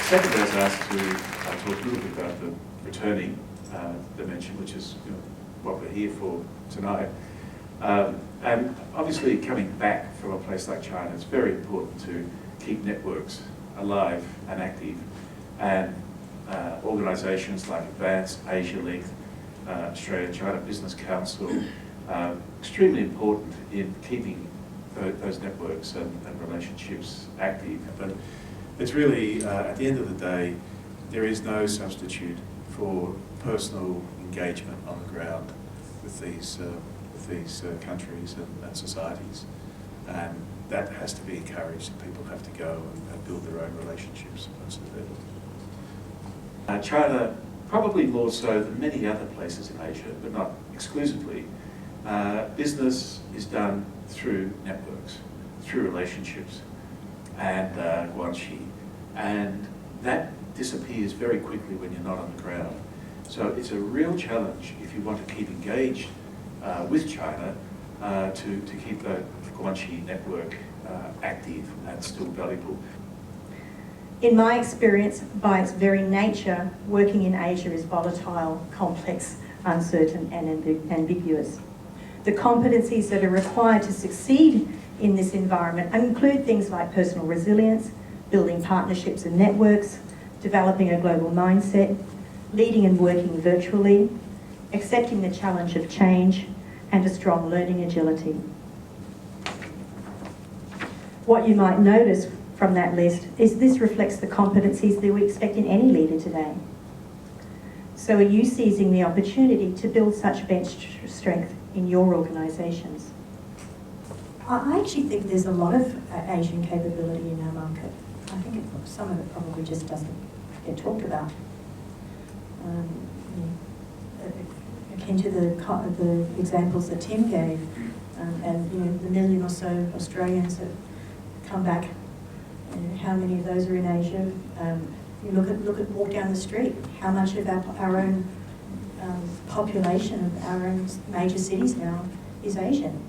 Secondly, I was asked to talk a little bit about the returning dimension, which is what we're here for tonight. And obviously coming back from a place like China, it's very important to keep networks alive and active. And organisations like Advance, Asialink, Australia and China Business Council, extremely important in keeping those networks and relationships active. But it's really, at the end of the day, there is no substitute for personal engagement on the ground with these countries and societies. And that has to be encouraged. People have to go and build their own relationships most of it. China, probably more so than many other places in Asia, but not exclusively, business is done through networks, through relationships, and guanxi. And that disappears very quickly when you're not on the ground. So it's a real challenge if you want to keep engaged with China to keep the guanxi network active and still valuable. In my experience, by its very nature, working in Asia is volatile, complex, uncertain and ambiguous. The competencies that are required to succeed in this environment include things like personal resilience, building partnerships and networks, developing a global mindset, leading and working virtually, accepting the challenge of change, and a strong learning agility. What you might notice from that list is this reflects the competencies that we expect in any leader today. So are you seizing the opportunity to build such bench strength in your organisations? I actually think there's a lot of Asian capability in our market. I think some of it probably just doesn't get talked about. Akin to the examples that Tim gave, and the million or so Australians that come back, how many of those are in Asia? You look at walk down the street. How much of our own population of our own major cities now is Asian?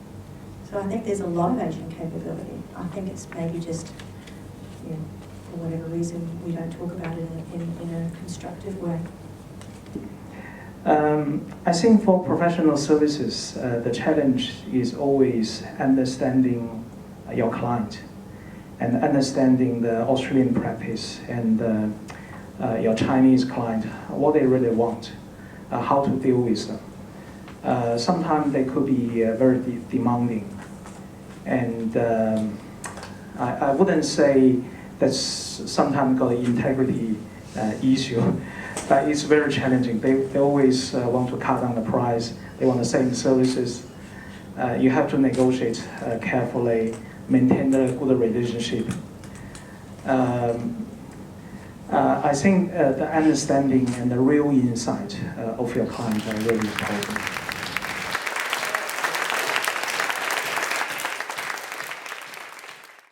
So I think there's a lot of Asian capability. I think it's maybe just, for whatever reason, we don't talk about it in a constructive way. I think for professional services, the challenge is always understanding your client and understanding the Australian practice and your Chinese client, what they really want, how to deal with them. Sometimes they could be very demanding, and I wouldn't say that's sometimes got an integrity issue. But it's very challenging. They always want to cut down the price. They want the same services. You have to negotiate carefully, maintain a good relationship. I think the understanding and the real insight of your client are really important.